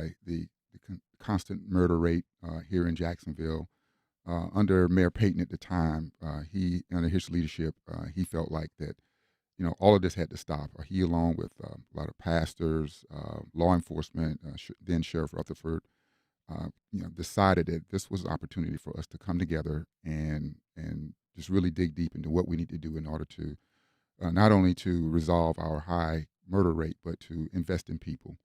by the constant murder rate here in Jacksonville. Under Mayor Payton at the time, he under his leadership, he felt like that all of this had to stop. He, along with a lot of pastors, law enforcement, then Sheriff Rutherford, decided that this was an opportunity for us to come together and just really dig deep into what we need to do in order to not only to resolve our high murder rate, but to invest in people.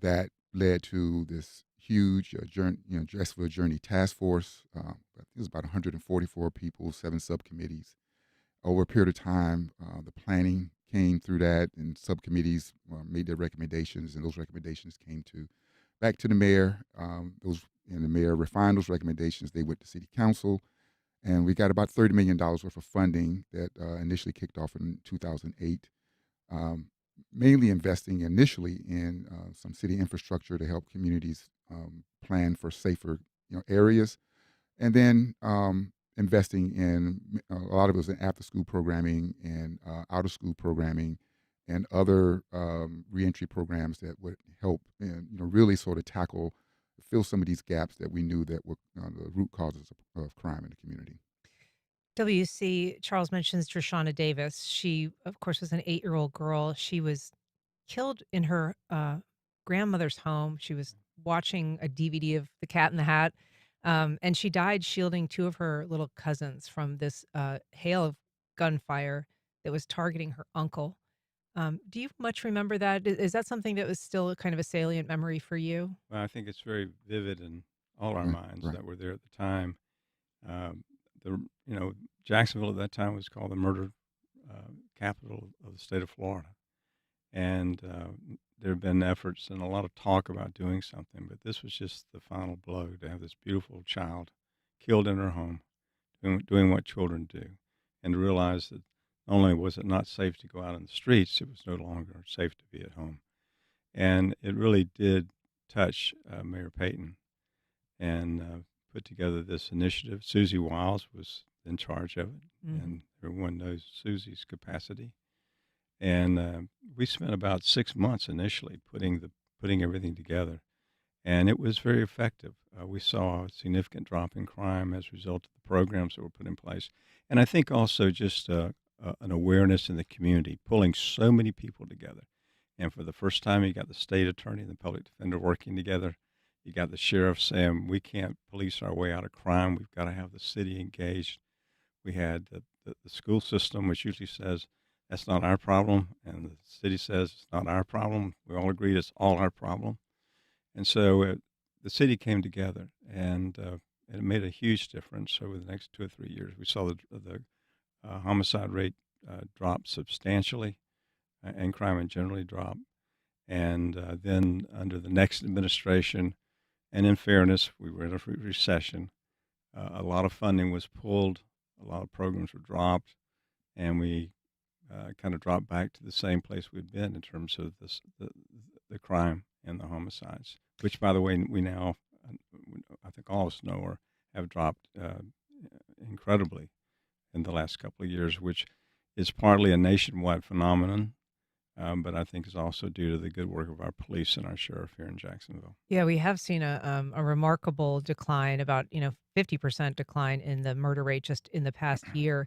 That led to this huge journey, Jacksonville Journey Task Force. I think it was about 144 people, 7 subcommittees. Over a period of time, the planning came through that, and subcommittees made their recommendations, and those recommendations came to back to the mayor. The mayor refined those recommendations. They went to city council, and we got about $30 million worth of funding that initially kicked off in 2008. Um, Mainly investing initially in some city infrastructure to help communities plan for safer areas, and then investing in a lot of it was in after school programming and out of school programming and other reentry programs that would help and really sort of tackle fill some of these gaps that we knew that were the root causes of crime in the community. WC, Charles mentions Drashana Davis. She, of course, was an 8-year-old girl. She was killed in her grandmother's home. She was watching a DVD of The Cat in the Hat, and she died shielding two of her little cousins from this hail of gunfire that was targeting her uncle. Do you much remember that? Is that something that was still a kind of a salient memory for you? Well, I think it's very vivid in all our Right, minds right, that were there at the time. Um, Jacksonville at that time was called the murder capital of the state of Florida, and there have been efforts and a lot of talk about doing something, but this was just the final blow to have this beautiful child killed in her home, doing what children do, and to realize that not only was it not safe to go out in the streets, it was no longer safe to be at home, and it really did touch Mayor Payton and put together this initiative. Susie Wiles was in charge of it, Mhm. and everyone knows Susie's capacity. And we spent about 6 months initially putting everything together, and it was very effective. We saw a significant drop in crime as a result of the programs that were put in place, and I think also just an awareness in the community, pulling so many people together. And for the first time, you got the state attorney and the public defender working together. You got the sheriff saying, we can't police our way out of crime. We've got to have the city engaged. We had the school system, which usually says, that's not our problem. And the city says, it's not our problem. We all agreed it's all our problem. And so the city came together, and it made a huge difference over the next 2 or 3 years. We saw the homicide rate drop substantially, and crime in generally drop. And then under the next administration, and in fairness, we were in a recession. A lot of funding was pulled, a lot of programs were dropped, and we kind of dropped back to the same place we'd been in terms of the crime and the homicides, which, by the way, we now, I think all of us know, have dropped incredibly in the last couple of years, which is partly a nationwide phenomenon, but I think is also due to the good work of our police and our sheriff here in Jacksonville. Yeah, we have seen a remarkable decline, about 50% decline in the murder rate just in the past year.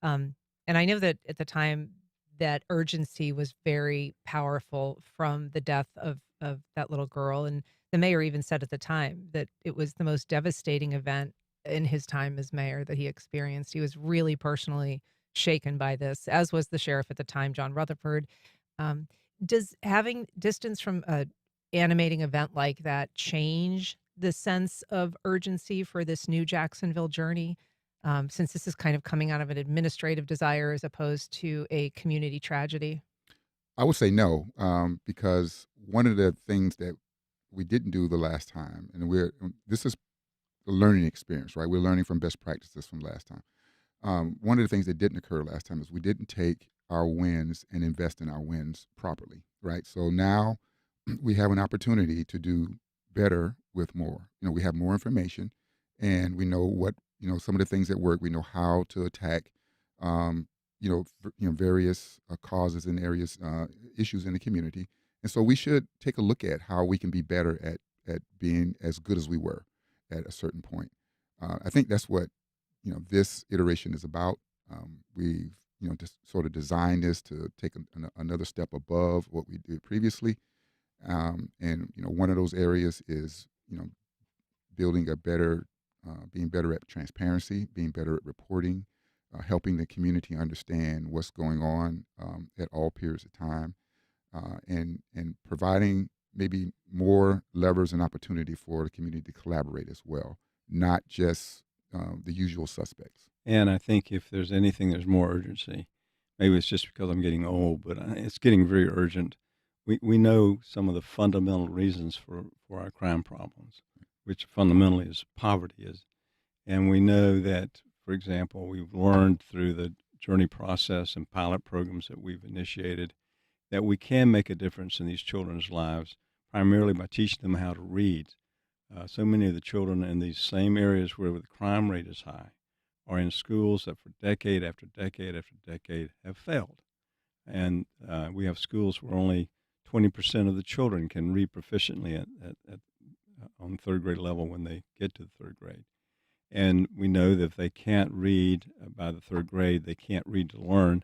Um, and I know that at the time that urgency was very powerful from the death of that little girl, and the mayor even said at the time that it was the most devastating event in his time as mayor that he experienced. He was really personally shaken by this, as was the sheriff at the time, John Rutherford. Um, does having distance from a animating event like that change the sense of urgency for this new Jacksonville journey? Since this is kind of coming out of an administrative desire as opposed to a community tragedy. I would say no, because one of the things that we didn't do the last time, and this is a learning experience, right? We're learning from best practices from last time. One of the things that didn't occur last time is we didn't take our wins and invest in our wins properly, right? So now we have an opportunity to do better with more. We have more information, and we know some of the things that work. We know how to attack, various causes and areas, issues in the community, And so we should take a look at how we can be better at being as good as we were at a certain point. I think that's what this iteration is about. We've just sort of designed this to take another step above what we did previously. And one of those areas is building a better, being better at transparency, being better at reporting, helping the community understand what's going on at all periods of time, and providing maybe more levers and opportunity for the community to collaborate as well, not just the usual suspects. And I think if there's anything, there's more urgency. Maybe it's just because I'm getting old, but it's getting very urgent. We know some of the fundamental reasons for our crime problems, which fundamentally is poverty is. And we know that, for example, we've learned through the journey process and pilot programs that we've initiated that we can make a difference in these children's lives, primarily by teaching them how to read. So many of the children in these same areas where the crime rate is high are in schools that for decade after decade after decade have failed. And we have schools where only 20% of the children can read proficiently on third grade level when they get to the third grade. And we know that if they can't read by the third grade, they can't read to learn,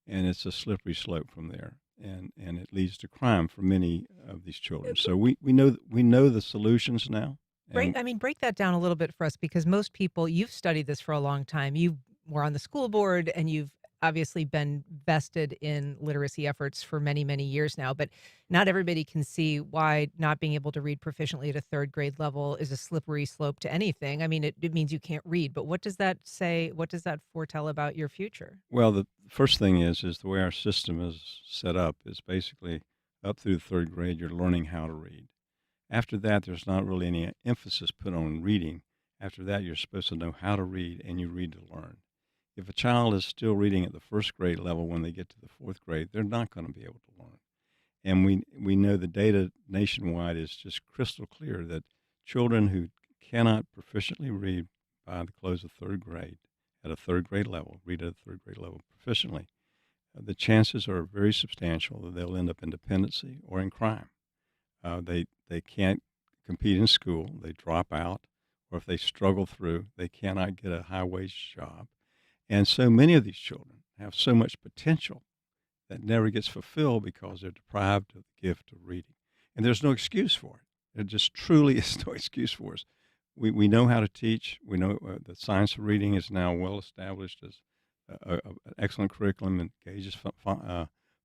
and it's a slippery slope from there. And it leads to crime for many of these children. So we know the solutions now. And Break that down a little bit for us because most people, you've studied this for a long time. You were on the school board and you've obviously been vested in literacy efforts for many, many years now, but not everybody can see why not being able to read proficiently at a third grade level is a slippery slope to anything. I mean, it means you can't read, but what does that say? What does that foretell about your future? well, the first thing is the way our system is set up is basically up through the third grade, you're learning how to read. After that, there's not really any emphasis put on reading. After that, you're supposed to know how to read, and you read to learn. If a child is still reading at the first grade level when they get to the fourth grade, they're not going to be able to learn. And we know the data nationwide is just crystal clear that children who cannot proficiently read by the close of third grade at a third grade level, read at a third grade level proficiently, the chances are very substantial that they'll end up in dependency or in crime. They can't compete in school. They drop out, or if they struggle through, they cannot get a high wage job. And so many of these children have so much potential that never gets fulfilled because they're deprived of the gift of reading. And there's no excuse for it. There just truly is no excuse for us. We know how to teach. We know the science of reading is now well established as an excellent curriculum, engages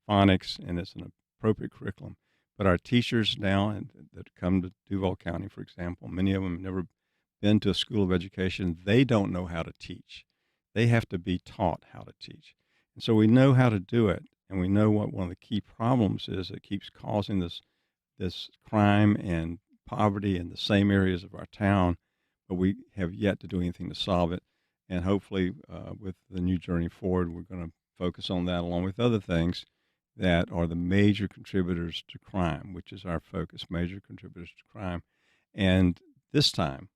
phonics, and it's an appropriate curriculum. But our teachers now that come to Duval County, for example, many of them have never been to a school of education. They don't know how to teach. They have to be taught how to teach. And so we know how to do it, and we know what one of the key problems is that keeps causing this crime and poverty in the same areas of our town, but we have yet to do anything to solve it. And hopefully, with the new journey forward, we're going to focus on that along with other things that are the major contributors to crime, which is our focus, major contributors to crime. And this time,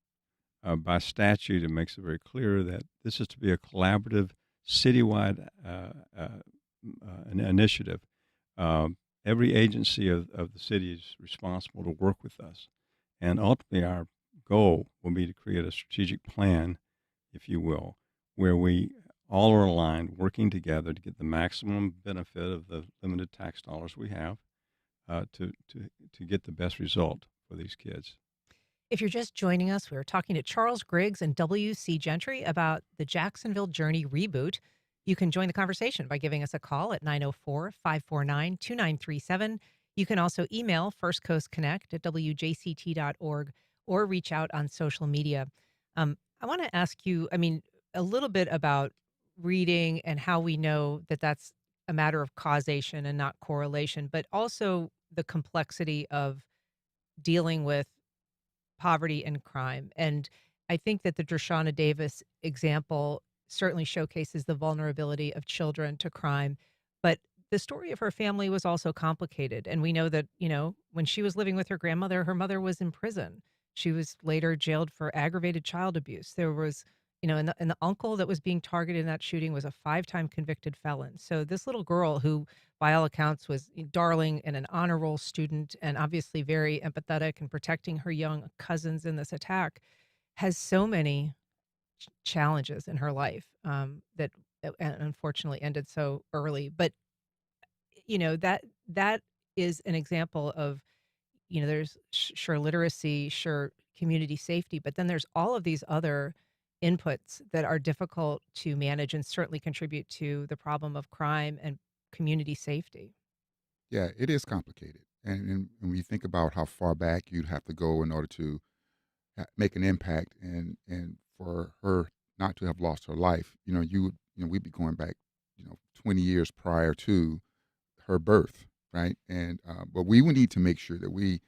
by statute, it makes it very clear that this is to be a collaborative, citywide an initiative. Every agency of the city is responsible to work with us. And ultimately, our goal will be to create a strategic plan, if you will, where we all are aligned, working together to get the maximum benefit of the limited tax dollars we have to get the best result for these kids. If you're just joining us, we are talking to Charles Griggs and W.C. Gentry about the Jacksonville Journey reboot. You can join the conversation by giving us a call at 904-549-2937. You can also email firstcoastconnect@wjct.org or reach out on social media. I want to ask you, a little bit about reading and how we know that that's a matter of causation and not correlation, but also the complexity of dealing with poverty and crime. And I think that the Drashana Davis example certainly showcases the vulnerability of children to crime. But the story of her family was also complicated. And we know that, when she was living with her grandmother, her mother was in prison. She was later jailed for aggravated child abuse. There was, and the uncle that was being targeted in that shooting was a 5-time convicted felon. So this little girl who, by all accounts, was a darling and an honor roll student, and obviously very empathetic and protecting her young cousins in this attack, has so many challenges in her life that unfortunately ended so early. But that is an example of, there's sure literacy, sure community safety, but then there's all of these other inputs that are difficult to manage and certainly contribute to the problem of crime and community safety. Yeah, it is complicated. And when you think about how far back you'd have to go in order to make an impact, and for her not to have lost her life, we'd be going back, 20 years prior to her birth, right? And but we would need to make sure that we,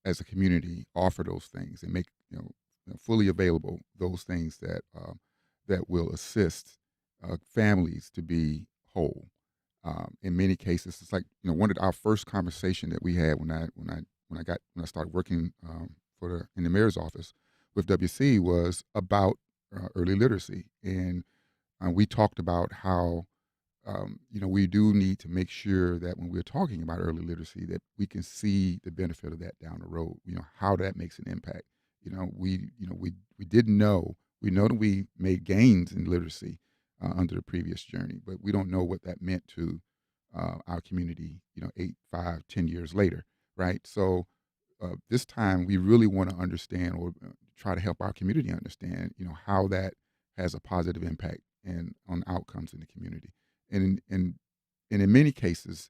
as a community, offer those things and make fully available those things that will assist families to be whole. In many cases, it's like one of our first conversation that we had when I started working in the mayor's office with WC was about early literacy, and we talked about how we do need to make sure that when we're talking about early literacy, that we can see the benefit of that down the road. How that makes an impact. We didn't know. We know that we made gains in literacy under the previous journey, but we don't know what that meant to our community. 8, 5, 10 years later, right? So this time we really want to understand, or try to help our community understand, how that has a positive impact and on outcomes in the community. And in many cases,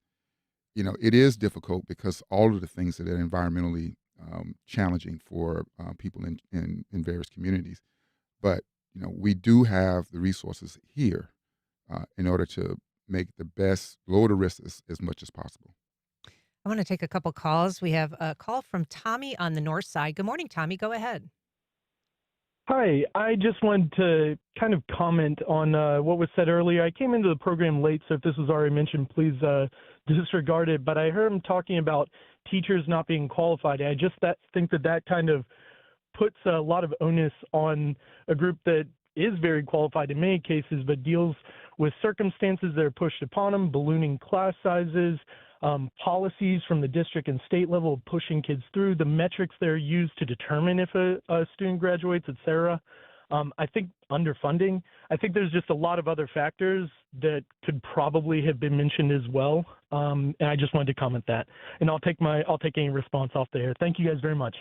it is difficult because all of the things that are environmentally challenging for people in various communities. But we do have the resources here in order to make the best, lower the risks as much as possible. I want to take a couple calls. We have a call from Tommy on the north side. Good morning, Tommy. Go ahead. Hi, I just wanted to kind of comment on what was said earlier. I came into the program late, so if this was already mentioned, please disregard it. But I heard him talking about teachers not being qualified. And I just think that kind of puts a lot of onus on a group that is very qualified in many cases, but deals with circumstances that are pushed upon them, ballooning class sizes, policies from the district and state level pushing kids through, the metrics that are used to determine if a student graduates, et cetera. I think underfunding. I think there's just a lot of other factors that could probably have been mentioned as well. And I just wanted to comment that. And I'll take any response off there. Thank you guys very much.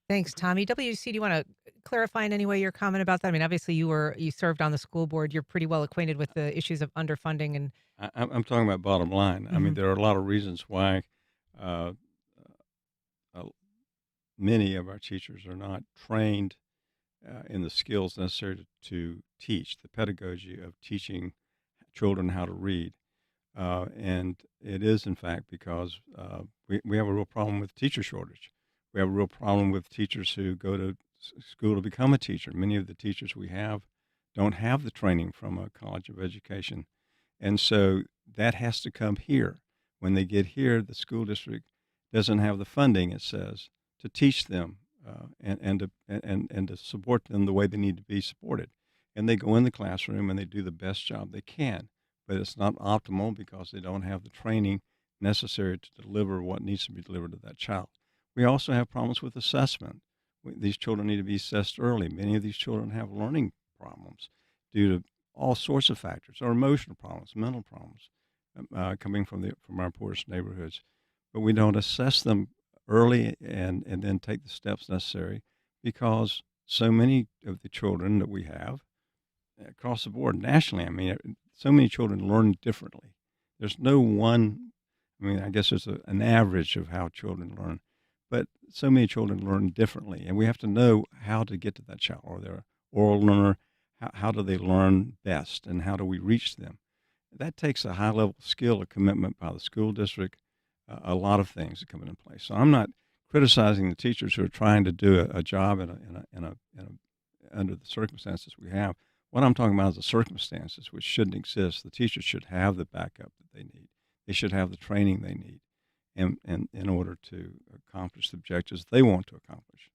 Thanks, Tommy. WC, do you want to clarify in any way your comment about that? I mean, obviously you served on the school board. You're pretty well acquainted with the issues of underfunding and. I'm talking about bottom line. I mean, there are a lot of reasons why uh, uh, many of our teachers are not trained in the skills necessary to teach, the pedagogy of teaching children how to read. And it is, in fact, because we have a real problem with teacher shortage. We have a real problem with teachers who go to school to become a teacher. Many of the teachers we have don't have the training from a college of education. And so that has to come here. When they get here, the school district doesn't have the funding, it says, to teach them and to support them the way they need to be supported. And they go in the classroom and they do the best job they can, but it's not optimal because they don't have the training necessary to deliver what needs to be delivered to that child. We also have problems with assessment. These children need to be assessed early. Many of these children have learning problems due to all sorts of factors, or emotional problems, mental problems, coming from our poorest neighborhoods. But we don't assess them early and then take the steps necessary because so many of the children that we have across the board nationally, I mean, so many children learn differently. There's no one, I mean, I guess there's an average of how children learn, but so many children learn differently. And we have to know how to get to that child, or they're oral learner. How do they learn best, and how do we reach them? That takes a high-level skill, a commitment by the school district, a lot of things that come into place. So I'm not criticizing the teachers who are trying to do a job under the circumstances we have. What I'm talking about is the circumstances which shouldn't exist. The teachers should have the backup that they need. They should have the training they need, and in order to accomplish the objectives they want to accomplish.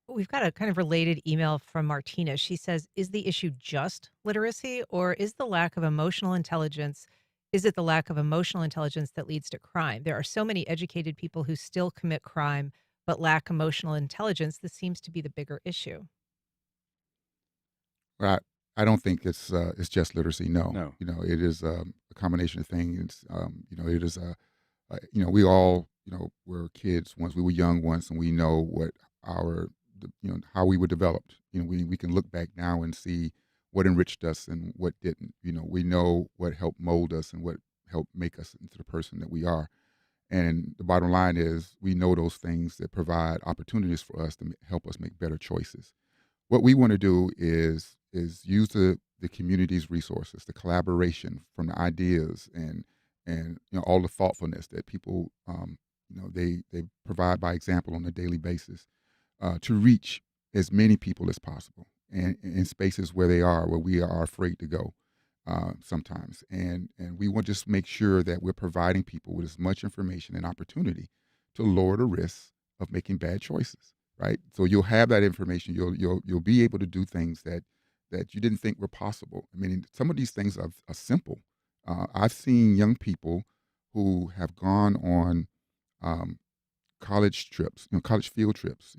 We've got a kind of related email from Martina. She says, is the issue just literacy, or is the lack of emotional intelligence, is it the lack of emotional intelligence that leads to crime? There are so many educated people who still commit crime but lack emotional intelligence. This seems to be the bigger issue. But I don't think it's just literacy. No, No. it is a combination of things. It is we all were kids once. We were young once, and we know what how we were developed. We can look back now and see what enriched us and what didn't. We know what helped mold us and what helped make us into the person that we are. And the bottom line is, we know those things that provide opportunities for us to help us make better choices. What we want to do is use the community's resources, the collaboration from the ideas and all the thoughtfulness that people they provide by example on a daily basis, to reach as many people as possible, and in spaces where we are afraid to go sometimes, and we want to just make sure that we're providing people with as much information and opportunity to lower the risks of making bad choices. Right, so you'll have that information. You'll be able to do things that you didn't think were possible. I mean, some of these things are simple. I've seen young people who have gone on um, college trips, college field trips,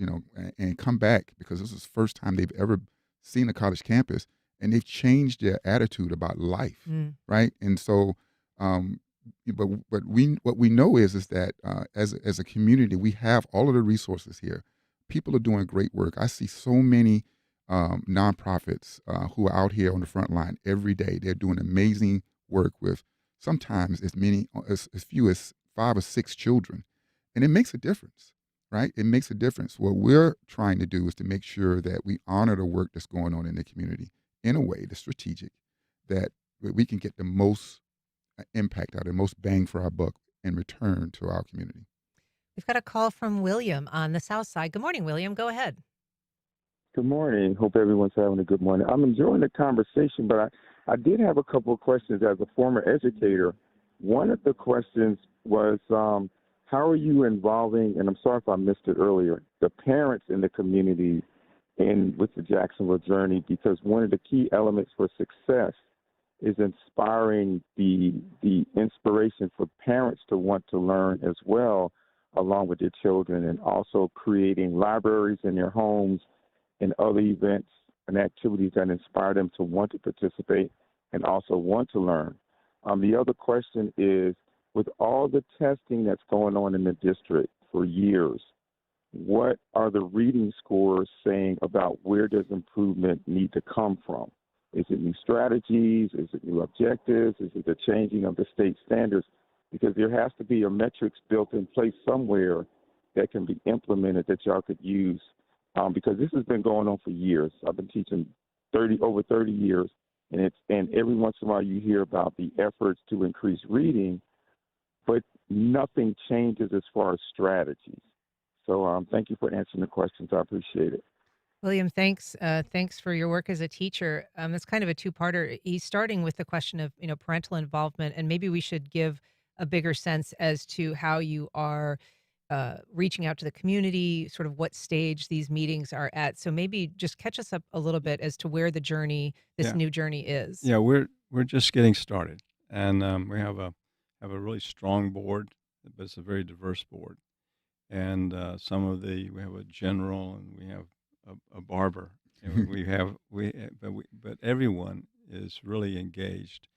and come back because this is the first time they've ever seen a college campus, and they've changed their attitude about life, Mm. right? And so, um, but what we know is that as a community, we have all of the resources here. People are doing great work. I see so many nonprofits who are out here on the front line every day. They're doing amazing work with sometimes as few as 5 or 6 children, and it makes a difference, right? It makes a difference. What we're trying to do is to make sure that we honor the work that's going on in the community in a way that's strategic, that we can get the most impact out, the most bang for our buck in return to our community. We've got a call from William on the South Side. Good morning, William. Go ahead. Good morning. Hope everyone's having a good morning. I'm enjoying the conversation, but I did have a couple of questions as a former educator. One of the questions was, how are you involving, and I'm sorry if I missed it earlier, the parents in the community with the Jacksonville journey? Because one of the key elements for success is inspiring the inspiration for parents to want to learn as well, along with their children, and also creating libraries in their homes and other events and activities that inspire them to want to participate and also want to learn. The other question is, with all the testing that's going on in the district for years, what are the reading scores saying about where does improvement need to come from? Is it new strategies? Is it new objectives? Is it the changing of the state standards? Because there has to be a metrics built in place somewhere that can be implemented that y'all could use, because this has been going on for years. I've been teaching over 30 years, and every once in a while you hear about the efforts to increase reading, but nothing changes as far as strategies. So thank you for answering the questions. I appreciate it. William, thanks. Thanks for your work as a teacher. It's kind of a two-parter. He's starting with the question of parental involvement, and maybe we should give a bigger sense as to how you are reaching out to the community, sort of what stage these meetings are at. So maybe just catch us up a little bit as to where this Yeah. new journey is. Yeah, we're just getting started, and we have a really strong board, but it's a very diverse board. And we have a general, and we have a barber, and but everyone is really engaged.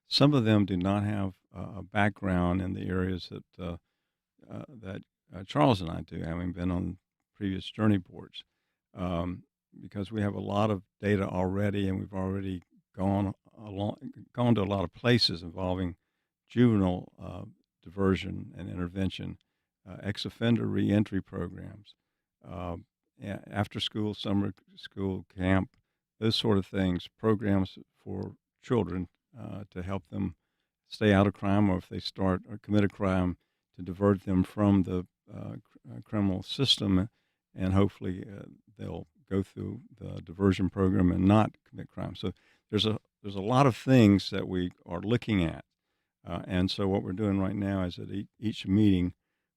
Some of them do not have a background in the areas that Charles and I do, having been on previous journey boards, because we have a lot of data already, and we've already gone to a lot of places involving juvenile diversion and intervention, ex-offender reentry programs, after school, summer school camp, those sort of things, programs for children to help them stay out of crime, or if they start or commit a crime, to divert them from the criminal system, and hopefully they'll go through the diversion program and not commit crime. So there's a lot of things that we are looking at, and so what we're doing right now is at each meeting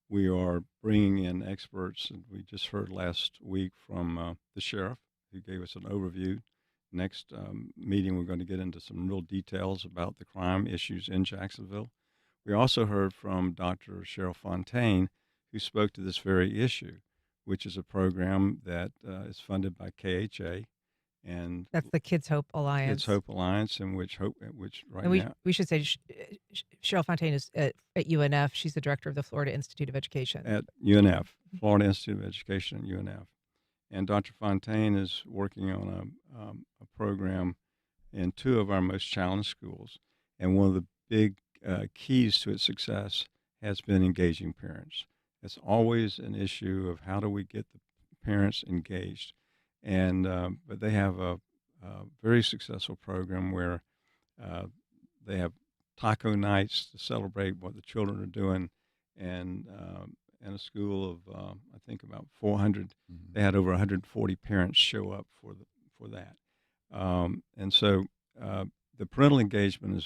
we are bringing in experts. And we just heard last week from the sheriff, who gave us an overview, Next meeting, we're going to get into some real details about the crime issues in Jacksonville. We also heard from Dr. Cheryl Fontaine, who spoke to this very issue, which is a program that is funded by KHA and That's the Kids Hope Kids Alliance. Hope Alliance, and which right And now we should say Cheryl Fontaine is at UNF. She's the director of the Florida Institute of Education. at UNF, Florida Institute of Education at UNF. And Dr. Fontaine is working on a program in two of our most challenged schools. And one of the big keys to its success has been engaging parents. It's always an issue of how do we get the parents engaged. And but they have a very successful program where they have taco nights to celebrate what the children are doing, and a school of I think about 400. Mm-hmm. They had over 140 parents show up for that, and so the parental engagement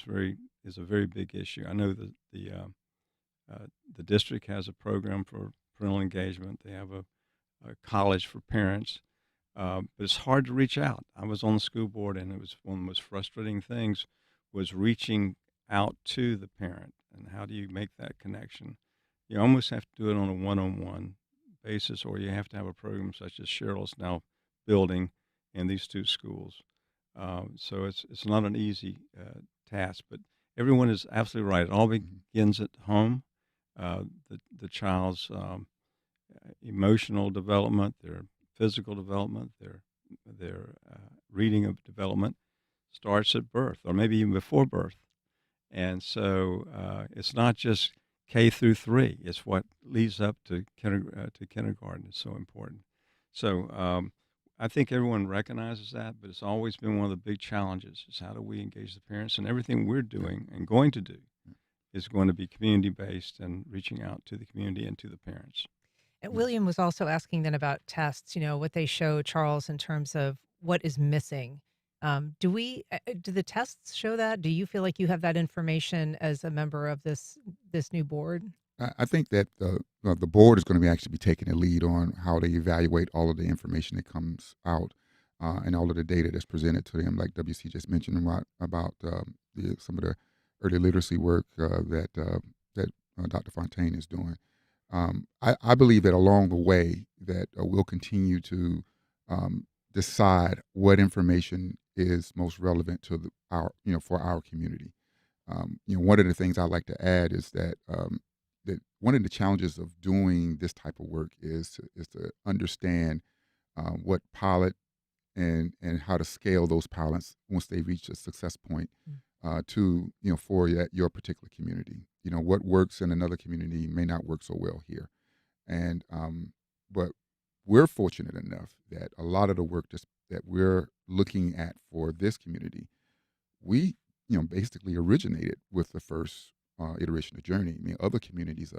is a very big issue. I know that the district has a program for parental engagement. They have a college for parents, but it's hard to reach out. I was on the school board, and it was one of the most frustrating things was reaching out to the parent. And how do you make that connection? You almost have to do it on a one-on-one basis, or you have to have a program such as Cheryl's now building in these two schools. So it's not an easy task, but everyone is absolutely right. It all begins at home. The child's emotional development, their physical development, their reading of development starts at birth, or maybe even before birth. And so it's not just K through 3; it's what leads up to kindergarten. It's so important. So I think everyone recognizes that, but it's always been one of the big challenges: is how do we engage the parents? And everything we're doing and going to do is going to be community-based and reaching out to the community and to the parents. And William was also asking then about tests, what they show, Charles, in terms of what is missing. Do the tests show that? Do you feel like you have that information as a member of this new board? I think that the board is going to actually be taking a lead on how they evaluate all of the information that comes out and all of the data that's presented to them, like WC just mentioned about some of the early literacy work that Dr. Fontaine is doing. I believe that along the way that we'll continue to decide what information is most relevant to for our community. One of the things I like to add is that one of the challenges of doing this type of work is to understand what pilot and how to scale those pilots once they reach a success point to for your particular community. What works in another community may not work so well here, and but we're fortunate enough that a lot of the work that we're looking at for this community, we basically originated with the first iteration of Journey. I mean, other communities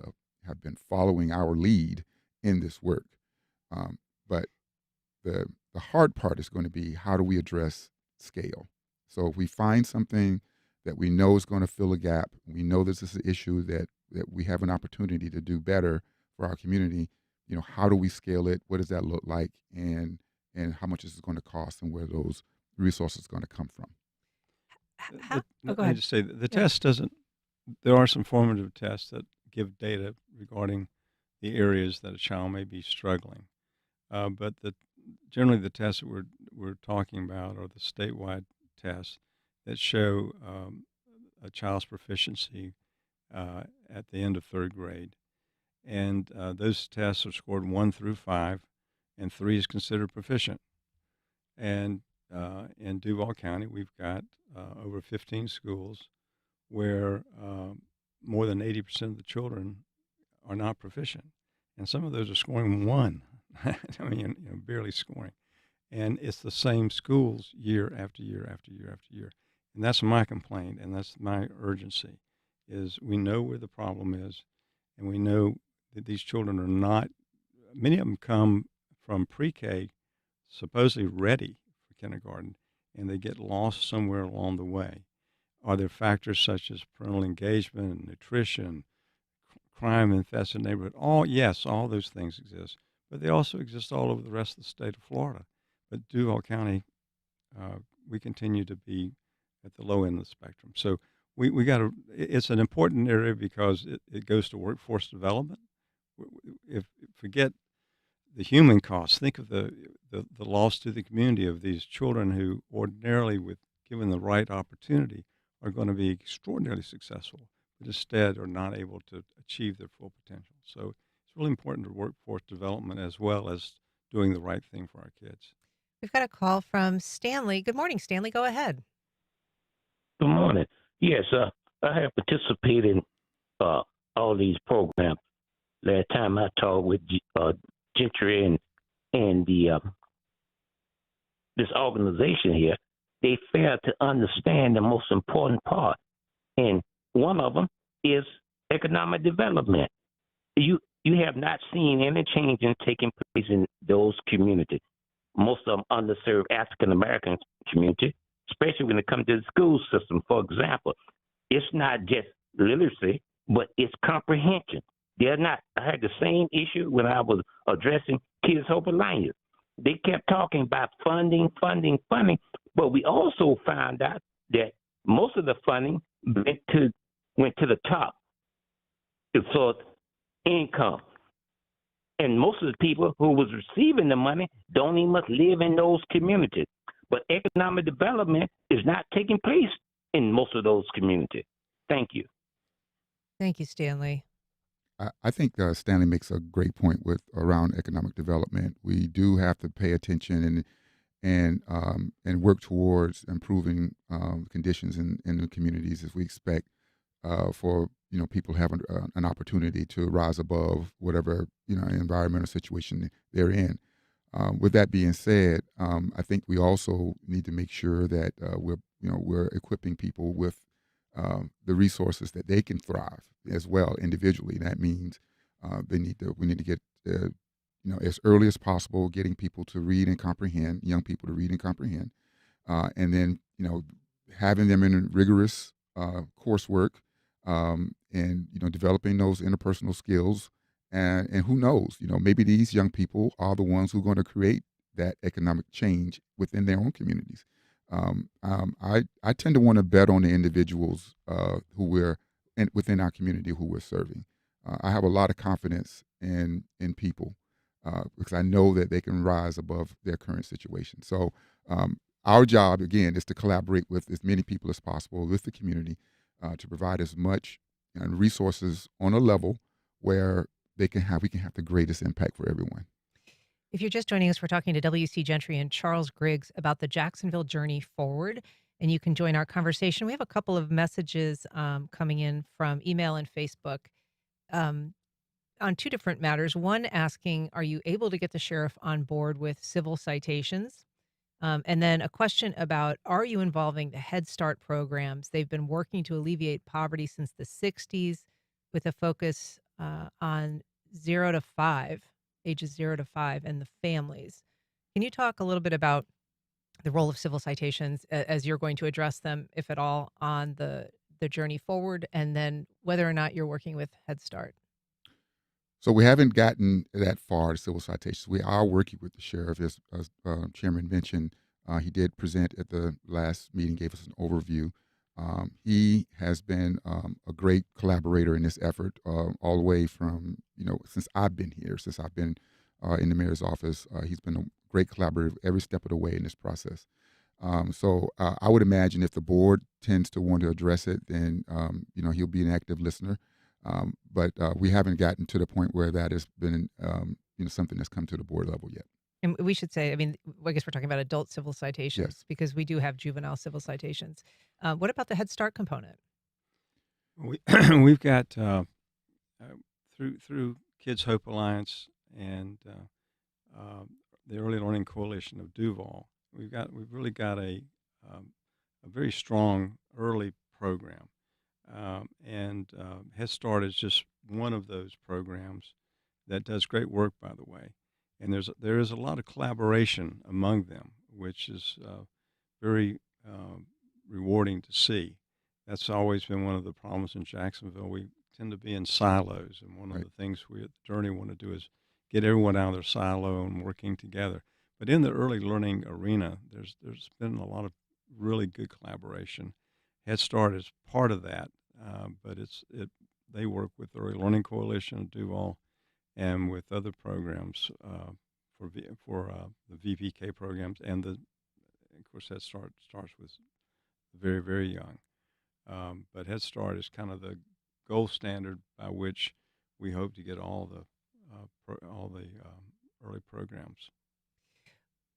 have been following our lead in this work, but the hard part is going to be how do we address scale. So if we find something that we know is going to fill a gap, we know this is an issue that we have an opportunity to do better for our community. How do we scale it? What does that look like? And how much is it going to cost, and where those resources are going to come from? Go Let ahead. me just say that the test doesn't. There are some formative tests that give data regarding the areas that a child may be struggling, but generally the tests that we're talking about are the statewide tests that show a child's proficiency at the end of third grade. And those tests are scored 1 through 5, and 3 is considered proficient. And in Duval County, we've got over 15 schools where more than 80% of the children are not proficient. And some of those are scoring 1. I mean, barely scoring. And it's the same schools year after year after year after year. And that's my complaint, and that's my urgency, is we know where the problem is, and we know that these children are not, many of them come from pre-K supposedly ready for kindergarten, and they get lost somewhere along the way. Are there factors such as parental engagement and nutrition, crime-infested neighborhood? All those things exist, but they also exist all over the rest of the state of Florida. But Duval County we continue to be at the low end of the spectrum. So we got to. It's an important area because it goes to workforce development. If forget the human cost, think of the loss to the community of these children who ordinarily, with given the right opportunity, are going to be extraordinarily successful, but instead are not able to achieve their full potential. So it's really important to workforce development as well as doing the right thing for our kids. We've got a call from Stanley. Good morning, Stanley. Go ahead. Good morning. Yes, I have participated in all these programs. Last time I talked with Gentry and the this organization here, they fail to understand the most important part, and one of them is economic development. You have not seen any change in taking place in those communities. Most of them underserved African American community, especially when it comes to the school system. For example, it's not just literacy, but it's comprehension. They're not. I had the same issue when I was addressing Kids Hope Alliance. They kept talking about funding, but we also found out that most of the funding went to the top for income. And most of the people who was receiving the money don't even must live in those communities. But economic development is not taking place in most of those communities. Thank you. Thank you, Stanley. I think Stanley makes a great point with around economic development. We do have to pay attention and work towards improving conditions in the communities as we expect for people having an opportunity to rise above whatever environmental situation they're in. With that being said, I think we also need to make sure that we're equipping people with the resources that they can thrive as well individually. That means we need to get as early as possible getting people to read and comprehend, young people to read and comprehend, and then having them in rigorous coursework, and developing those interpersonal skills, and who knows, maybe these young people are the ones who are going to create that economic change within their own communities. I tend to want to bet on the individuals who we're within our community who we're serving. I have a lot of confidence in people because I know that they can rise above their current situation. So our job again is to collaborate with as many people as possible with the community to provide as much resources on a level where we can have the greatest impact for everyone. If you're just joining us, we're talking to W.C. Gentry and Charles Griggs about the Jacksonville Journey Forward, and you can join our conversation. We have a couple of messages coming in from email and Facebook on two different matters. One asking, are you able to get the sheriff on board with civil citations? And then a question about, are you involving the Head Start programs? They've been working to alleviate poverty since the 60s with a focus on ages 0 to 5, and the families. Can you talk a little bit about the role of civil citations as you're going to address them, if at all, on the journey forward, and then whether or not you're working with Head Start? So we haven't gotten that far to civil citations. We are working with the sheriff, as Chairman mentioned. He did present at the last meeting, gave us an overview. He has been a great collaborator in this effort all the way from, since I've been here, since I've been in the mayor's office. He's been a great collaborator every step of the way in this process. So I would imagine if the board tends to want to address it, then, he'll be an active listener. But we haven't gotten to the point where that has been, something that's come to the board level yet. And we should say, I guess we're talking about adult civil citations, Yes. because we do have juvenile civil citations. What about the Head Start component? We've got through Kids Hope Alliance and the Early Learning Coalition of Duval. We've really got a very strong early program, and Head Start is just one of those programs that does great work, by the way. And there is a lot of collaboration among them, which is very rewarding to see. That's always been one of the problems in Jacksonville. We tend to be in silos, and one of Right. the things we at the Journey want to do is get everyone out of their silo and working together. But in the early learning arena, there's been a lot of really good collaboration. Head Start is part of that, but they work with the Early Learning Coalition, Duval, and with other programs for the VPK programs, and of course Head Start starts with very, very young. But Head Start is kind of the gold standard by which we hope to get all the early programs.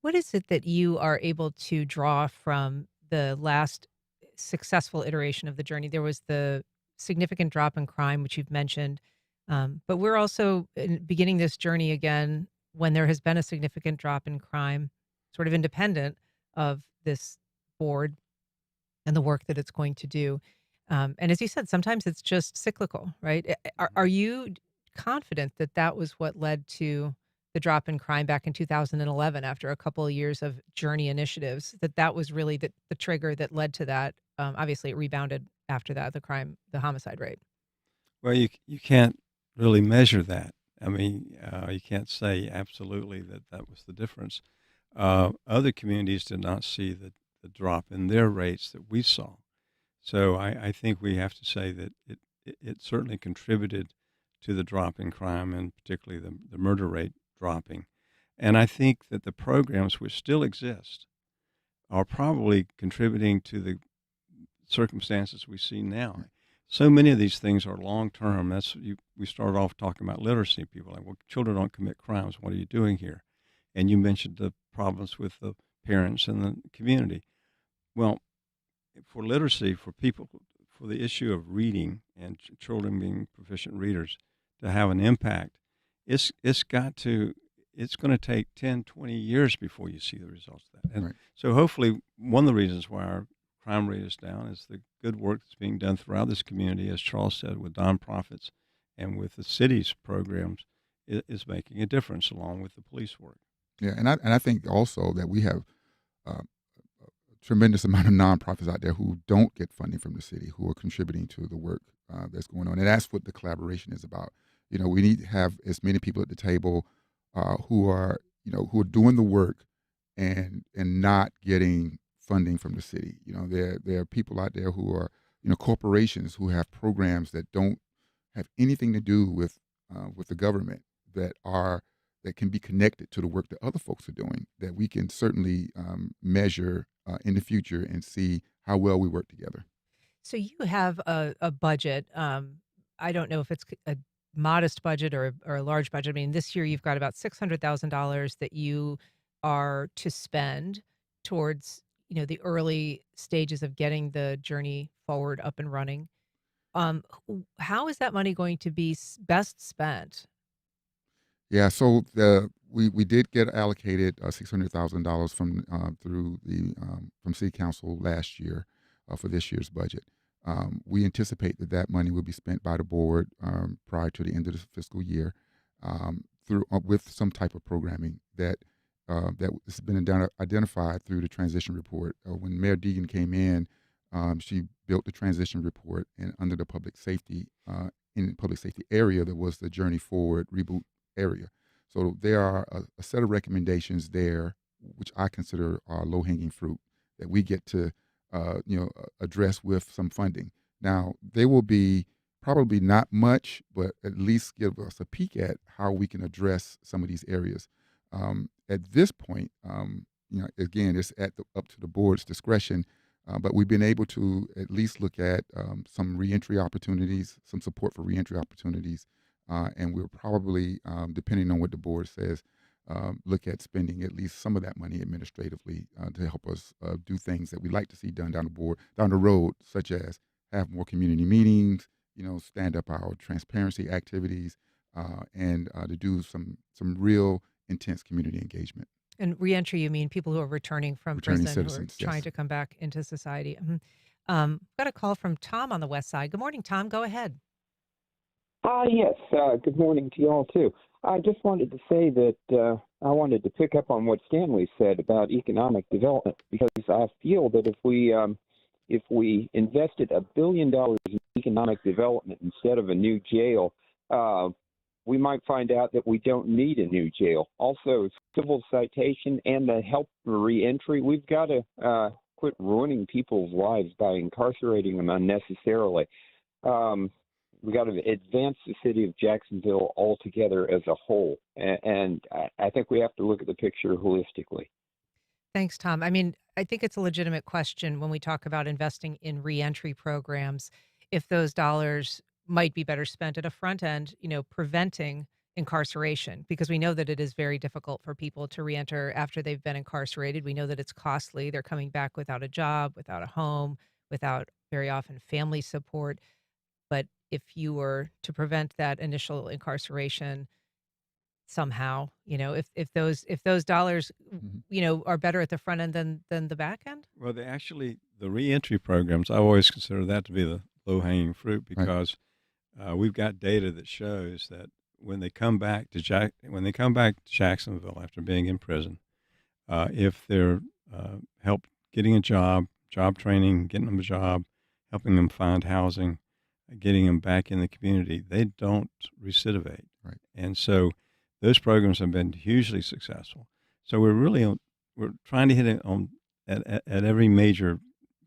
What is it that you are able to draw from the last successful iteration of the journey? There was the significant drop in crime, which you've mentioned, but we're also beginning this journey again when there has been a significant drop in crime, sort of independent of this board and the work that it's going to do. And as you said, sometimes it's just cyclical, right? Are you confident that that was what led to the drop in crime back in 2011 after a couple of years of journey initiatives, that was really the trigger that led to that? Obviously, it rebounded after that, the homicide rate. Well, you can't really measure that. I mean, you can't say absolutely that was the difference. Other communities did not see the drop in their rates that we saw. So I think we have to say that it certainly contributed to the drop in crime, and particularly the murder rate dropping. And I think that the programs which still exist are probably contributing to the circumstances we see now. So many of these things are long-term. We started off talking about literacy. People are like, well, children don't commit crimes. What are you doing here? And you mentioned the problems with the parents and the community. Well, for literacy, for people, for the issue of reading and children being proficient readers to have an impact, it's going to take 10, 20 years before you see the results of that. And so hopefully one of the reasons why our crime rate is down is the good work that's being done throughout this community, as Charles said, with nonprofits and with the city's programs is making a difference along with the police work. Yeah, and I think also that we have a tremendous amount of nonprofits out there who don't get funding from the city, who are contributing to the work that's going on, and that's what the collaboration is about. We need to have as many people at the table who are doing the work and not getting funding from the city. There are people out there who are corporations who have programs that don't have anything to do with the government that can be connected to the work that other folks are doing, that we can certainly measure in the future and see how well we work together. So you have a budget. I don't know if it's a modest budget or a large budget. I mean, this year you've got about $600,000 that you are to spend towards the early stages of getting the journey forward, up and running. How is that money going to be best spent? Yeah, so we did get allocated $600,000 from City Council last year for this year's budget. We anticipate that money will be spent by the board prior to the end of the fiscal year with some type of programming that has been identified through the transition report. When Mayor Deegan came in, she built the transition report, and under the public safety area, there was the Journey Forward Reboot area. So there are a set of recommendations there, which I consider are low-hanging fruit that we get to address with some funding. Now, they will be probably not much, but at least give us a peek at how we can address some of these areas. At this point, again, it's up to the board's discretion, but we've been able to at least look at some reentry opportunities, some support for reentry opportunities, and we'll probably, depending on what the board says, look at spending at least some of that money administratively to help us do things that we'd like to see done down the road, such as have more community meetings, stand up our transparency activities, and to do some real intense community engagement. And reentry, you mean people who are returning from prison citizens, who are trying to come back into society. Got a call from Tom on the west side. Good morning, Tom. Go ahead. Yes. Good morning to you all, too. I just wanted to say that I wanted to pick up on what Stanley said about economic development, because I feel that if we invested $1 billion in economic development instead of a new jail, we might find out that we don't need a new jail. Also, civil citation and the help for reentry, we've got to quit ruining people's lives by incarcerating them unnecessarily. We got to advance the city of Jacksonville altogether as a whole, and I think we have to look at the picture holistically. Thanks, Tom. I mean, I think it's a legitimate question when we talk about investing in reentry programs, if those dollars might be better spent at a front end, preventing incarceration, because we know that it is very difficult for people to reenter after they've been incarcerated. We know that it's costly. They're coming back without a job, without a home, without very often family support. But if you were to prevent that initial incarceration somehow, if those dollars, Mhm. are better at the front end than the back end. Well, the reentry programs, I always consider that to be the low hanging fruit Right. because we've got data that shows that when they come back to Jacksonville after being in prison, if they're help getting a job training, getting them a job, helping them find housing, getting them back in the community, they don't recidivate. Right. And so those programs have been hugely successful. So we're trying to hit it on at every major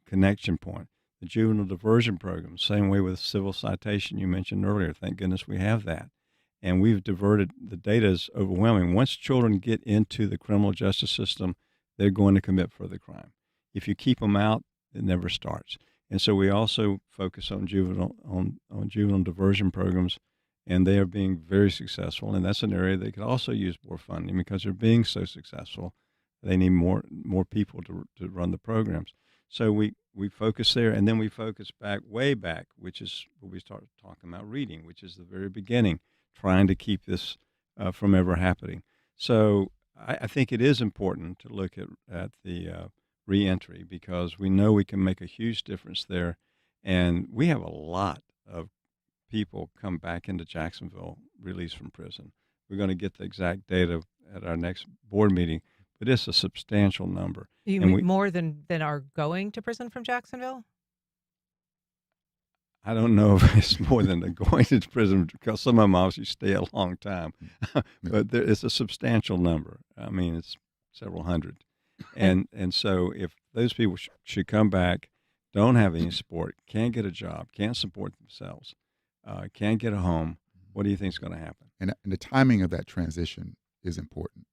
connection point. The juvenile diversion program, same way with civil citation you mentioned earlier. Thank goodness we have that. And we've diverted, the data is overwhelming. Once children get into the criminal justice system, they're going to commit further crime. If you keep them out, it never starts. And so we also focus on juvenile diversion programs, and they are being very successful. And that's an area they could also use more funding because they're being so successful. They need more people to run the programs. So we focus there, and then we focus way back, which is what we start talking about reading, which is the very beginning, trying to keep this from ever happening. So I think it is important to look at the reentry because we know we can make a huge difference there. And we have a lot of people come back into Jacksonville released from prison. We're going to get the exact data at our next board meeting, but it's a substantial number. You And mean more than are going to prison from Jacksonville? I don't know if it's more than going to prison because some of them obviously stay a long time, but it's a substantial number. I mean, it's several hundred. And so if those people should come back, don't have any support, can't get a job, can't support themselves, can't get a home, what do you think is going to happen? And the timing of that transition is important.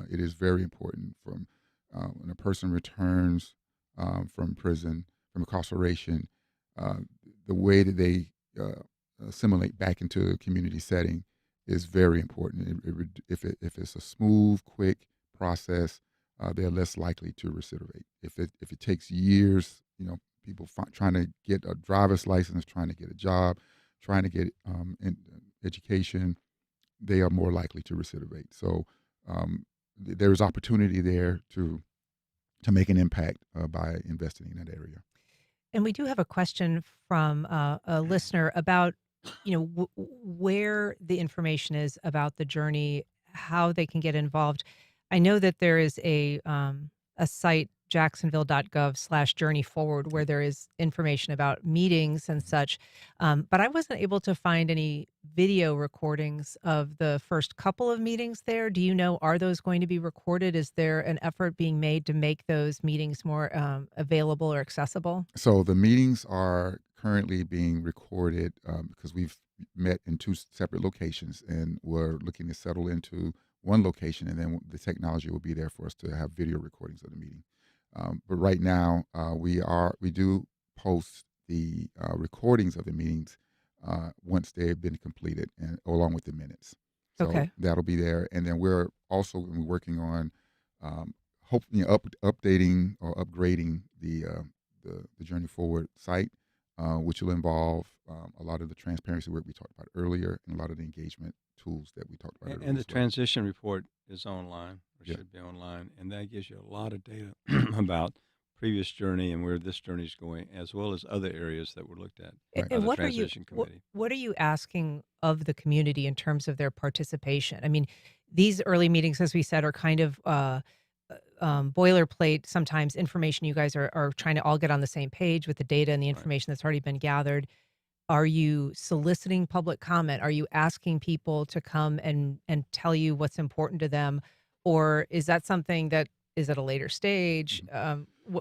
It is very important from when a person returns from prison, from incarceration, the way that they assimilate back into a community setting is very important. If it's a smooth, quick process, they're less likely to recidivate. If it takes years, people trying to get a driver's license, trying to get a job, trying to get education, they are more likely to recidivate. So there is opportunity there to make an impact by investing in that area. And we do have a question from a listener about, where the information is about the journey, how they can get involved. I know that there is a site, jacksonville.gov/journey forward, where there is information about meetings and such. But I wasn't able to find any video recordings of the first couple of meetings there. Do you know, are those going to be recorded? Is there an effort being made to make those meetings more available or accessible? So the meetings are currently being recorded because we've met in two separate locations, and we're looking to settle into one location, and then the technology will be there for us to have video recordings of the meeting. But right now, we do post the recordings of the meetings once they've been completed, and along with the minutes. So Okay. that'll be there, and then we're also gonna be working on hopefully updating or upgrading the Journey Forward site, which will involve a lot of the transparency work we talked about earlier, and a lot of the engagement tools that we talked about earlier. And the as well. transition report is online, or Yeah. should be online, and that gives you a lot of data about previous journey and where this journey is going, as well as other areas that were looked at Right. by And the what are you transition committee. what are you asking of the community in terms of their participation? I mean, these early meetings, as we said, are kind of boilerplate. Sometimes information you guys are trying to all get on the same page with the data and the Right. information that's already been gathered. Are you soliciting public comment? Are you asking people to come and tell you what's important to them? Or is that something that is at a later stage?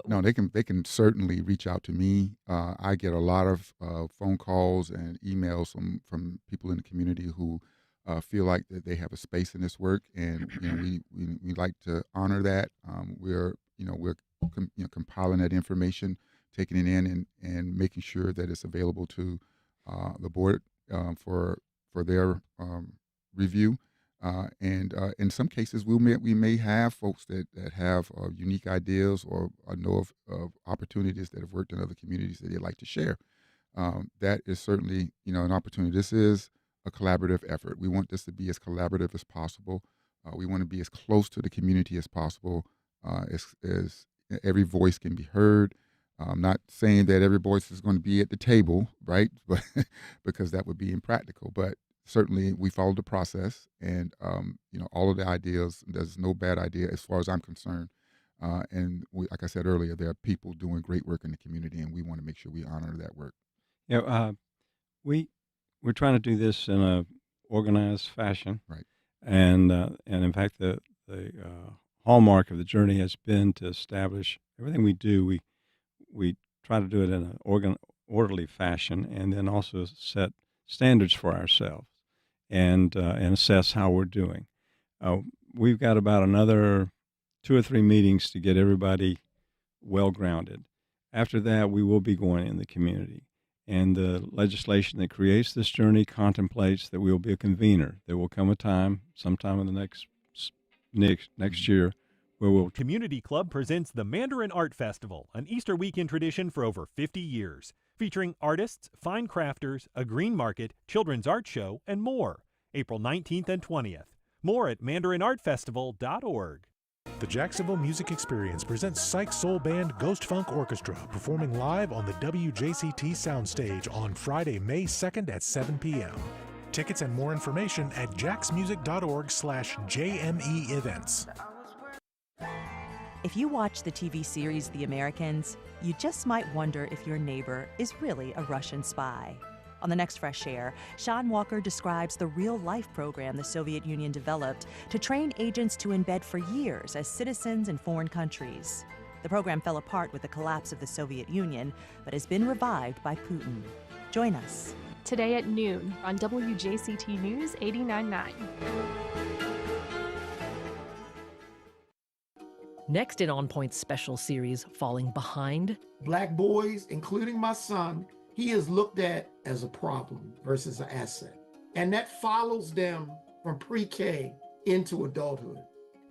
No, they can certainly reach out to me. I get a lot of phone calls and emails from people in the community who feel like that they have a space in this work, and we like to honor that. We're compiling that information, taking it in, and making sure that it's available to the board for their review. And in some cases, we may have folks that have unique ideas or know of opportunities that have worked in other communities that they'd like to share. That is certainly an opportunity. This is a collaborative effort. We want this to be as collaborative as possible. We want to be as close to the community as possible, as every voice can be heard. I'm not saying that every voice is going to be at the table, right? But because that would be impractical. But certainly, we followed the process, and all of the ideas. There's no bad idea as far as I'm concerned. Like I said earlier, there are people doing great work in the community, and we want to make sure we honor that work. We we're trying to do this in a organized fashion, Right. and in fact, the hallmark of the journey has been to establish everything we do. We try to do it in an orderly fashion, and then also set standards for ourselves, and assess how we're doing. We've got about another 2 or 3 meetings to get everybody well grounded. After that, we will be going in the community. And the legislation that creates this journey contemplates that we will be a convener. There will come a time, sometime in the next year, where we'll. Community Club presents the Mandarin Art Festival, an Easter weekend tradition for over 50 years, featuring artists, fine crafters, a green market, children's art show, and more. April 19th and 20th. More at mandarinartfestival.org. The Jacksonville Music Experience presents Psych Soul Band Ghost Funk Orchestra performing live on the WJCT soundstage on Friday, May 2nd at 7 p.m. Tickets and more information at jacksmusic.org/JME events. If you watch the TV series The Americans, you just might wonder if your neighbor is really a Russian spy. On the next Fresh Air, Sean Walker describes the real-life program the Soviet Union developed to train agents to embed for years as citizens in foreign countries. The program fell apart with the collapse of the Soviet Union, but has been revived by Putin. Join us. Today at noon on WJCT News 89.9. Next in On Point's special series, Falling Behind. Black boys, including my son, he is looked at as a problem versus an asset. And that follows them from pre-K into adulthood.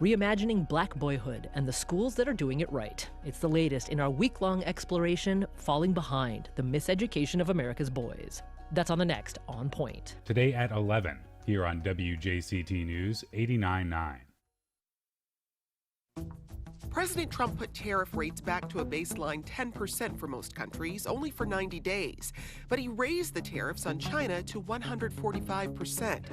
Reimagining Black boyhood and the schools that are doing it right. It's the latest in our week-long exploration, Falling Behind, the miseducation of America's boys. That's on the next On Point. Today at 11, here on WJCT News 89.9. President Trump put tariff rates back to a baseline 10% for most countries, only for 90 days. But he raised the tariffs on China to 145%.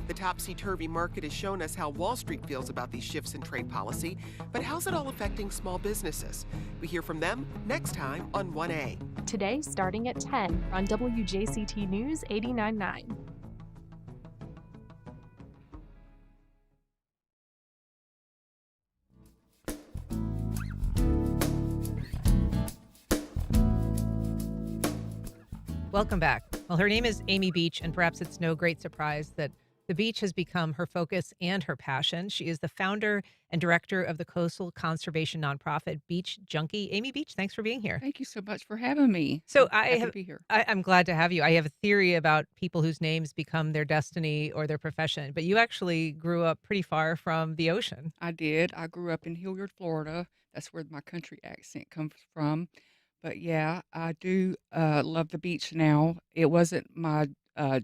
The topsy-turvy market has shown us how Wall Street feels about these shifts in trade policy, but how's it all affecting small businesses? We hear from them next time on 1A. Today, starting at 10 on WJCT News 89.9. Welcome back. Well, her name is Amy Beach, and perhaps it's no great surprise that the beach has become her focus and her passion. She is the founder and director of the coastal conservation nonprofit Beach Junkie. Amy Beach, thanks for being here. Thank you so much for having me. So Happy to be here. I'm glad to have you. I have a theory about people whose names become their destiny or their profession, but you actually grew up pretty far from the ocean. I did. I grew up in Hilliard, Florida. That's where my country accent comes from. But yeah, I do love the beach now. It wasn't my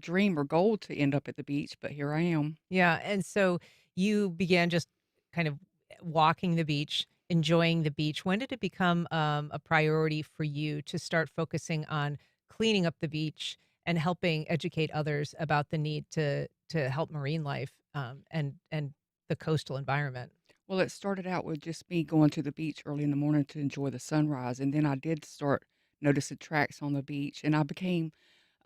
dream or goal to end up at the beach, but here I am. Yeah. And so you began just kind of walking the beach, enjoying the beach. When did it become a priority for you to start focusing on cleaning up the beach and helping educate others about the need to help marine life and the coastal environment? Well, it started out with just me going to the beach early in the morning to enjoy the sunrise. And then I did start noticing tracks on the beach, and I became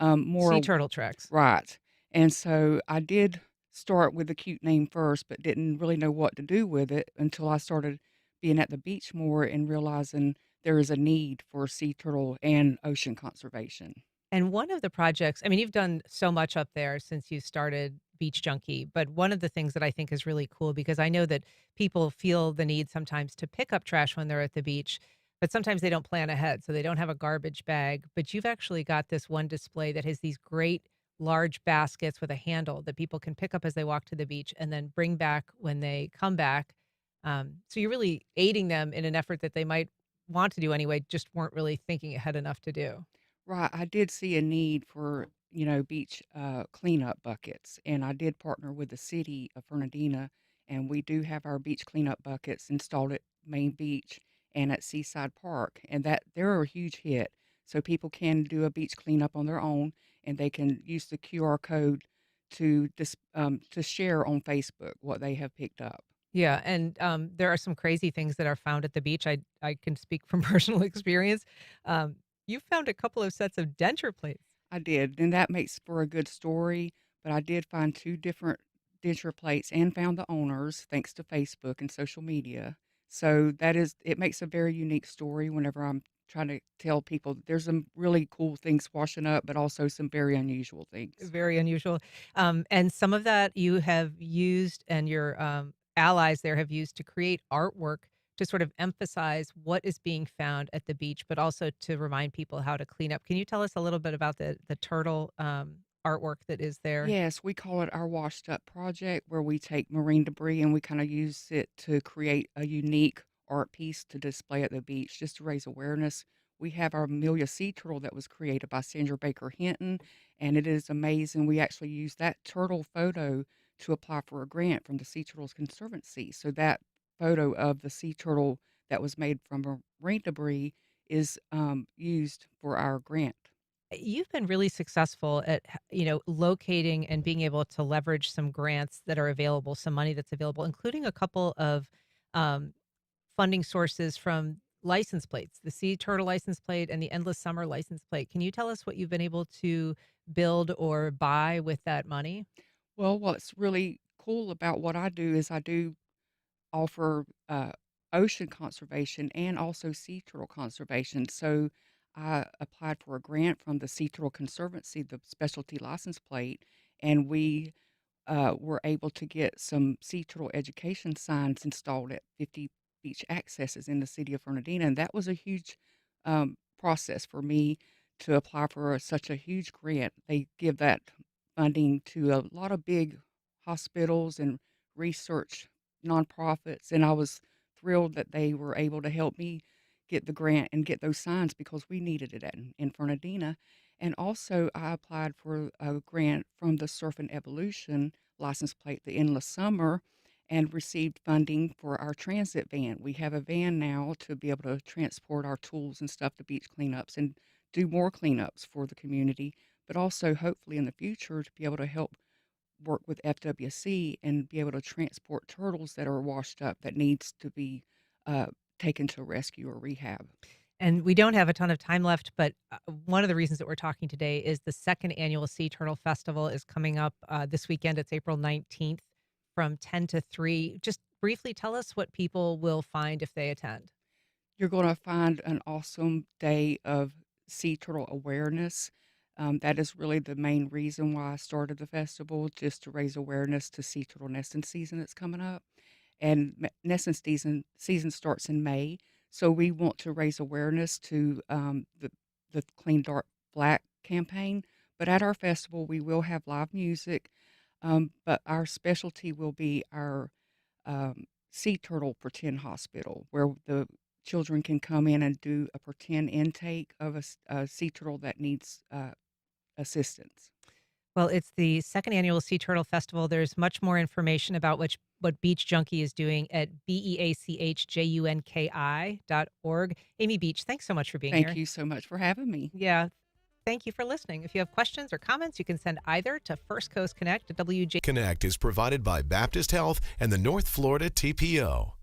more. Sea turtle tracks. Right. And so I did start with the cute name first, but didn't really know what to do with it until I started being at the beach more and realizing there is a need for sea turtle and ocean conservation. And one of the projects, I mean, you've done so much up there since you started Beach Junkie, but one of the things that I think is really cool, because I know that people feel the need sometimes to pick up trash when they're at the beach, but sometimes they don't plan ahead, so they don't have a garbage bag. But you've actually got this one display that has these great large baskets with a handle that people can pick up as they walk to the beach and then bring back when they come back. So you're really aiding them in an effort that they might want to do anyway, just weren't really thinking ahead enough to do. Right, I did see a need for, beach cleanup buckets, and I did partner with the city of Fernandina, and we do have our beach cleanup buckets installed at Main Beach and at Seaside Park, and that they're a huge hit. So people can do a beach cleanup on their own, and they can use the QR code to share on Facebook what they have picked up. Yeah, and, there are some crazy things that are found at the beach. I can speak from personal experience. You found a couple of sets of denture plates. I did, and that makes for a good story, but I did find 2 different denture plates and found the owners thanks to Facebook and social media. So it makes a very unique story whenever I'm trying to tell people there's some really cool things washing up, but also some very unusual things. Very unusual. And some of that you have used and your, allies there have used to create artwork to sort of emphasize what is being found at the beach, but also to remind people how to clean up. Can you tell us a little bit about the turtle, artwork that is there? Yes, we call it our Washed Up Project, where we take marine debris and we kind of use it to create a unique art piece to display at the beach just to raise awareness. We have our Amelia sea turtle that was created by Sandra Baker Hinton, and it is amazing. We actually used that turtle photo to apply for a grant from the Sea Turtles Conservancy. So that photo of the sea turtle that was made from marine debris is used for our grant. You've been really successful at, locating and being able to leverage some grants that are available, some money that's available, including a couple of, um, funding sources from license plates, the Sea Turtle license plate and the Endless Summer license plate. Can you tell us what you've been able to build or buy with that money? Well, what's really cool about what I do is I do offer ocean conservation and also sea turtle conservation. So I applied for a grant from the Sea Turtle Conservancy, the specialty license plate, and we were able to get some sea turtle education signs installed at 50 beach accesses in the city of Fernandina. And that was a huge process for me to apply for such a huge grant. They give that funding to a lot of big hospitals and research nonprofits, and I was thrilled that they were able to help me get the grant and get those signs because we needed it in Fernandina. And also, I applied for a grant from the Surf and Evolution license plate, the Endless Summer, and received funding for our transit van. We have a van now to be able to transport our tools and stuff to beach cleanups and do more cleanups for the community, but also hopefully in the future to be able to help work with FWC and be able to transport turtles that are washed up that needs to be uh, taken to rescue or rehab. And we don't have a ton of time left, but one of the reasons that we're talking today is the second annual Sea Turtle Festival is coming up this weekend. It's April 19th from 10 to 3. Just briefly tell us what people will find if they attend. You're going to find an awesome day of sea turtle awareness. That is really the main reason why I started the festival, just to raise awareness to sea turtle nesting season that's coming up. And nesting season starts in May. So we want to raise awareness to the Clean Dark Black campaign. But at our festival, we will have live music. But our specialty will be our sea turtle pretend hospital, where the children can come in and do a pretend intake of a sea turtle that needs assistance. Well, it's the second annual Sea Turtle Festival. There's much more information about what Beach Junkie is doing at beachjunki.org. Amy Beach, thanks so much for being here. Thank you so much for having me. Yeah. Thank you for listening. If you have questions or comments, you can send either to First Coast Connect at WJ. Connect is provided by Baptist Health and the North Florida TPO.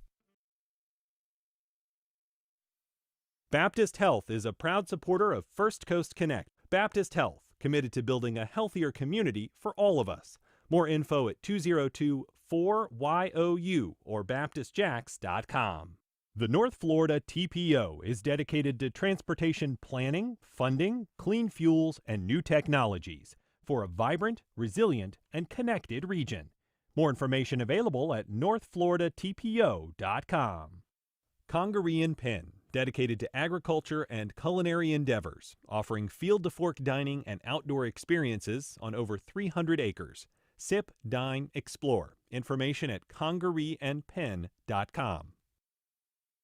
Baptist Health is a proud supporter of First Coast Connect. Baptist Health, committed to building a healthier community for all of us. More info at 202-4YOU or baptistjacks.com. The North Florida TPO is dedicated to transportation planning, funding, clean fuels, and new technologies for a vibrant, resilient, and connected region. More information available at northfloridatpo.com. Congaree & Penn, dedicated to agriculture and culinary endeavors, offering field-to-fork dining and outdoor experiences on over 300 acres. Sip, dine, explore. Information at congareeandpenn.com.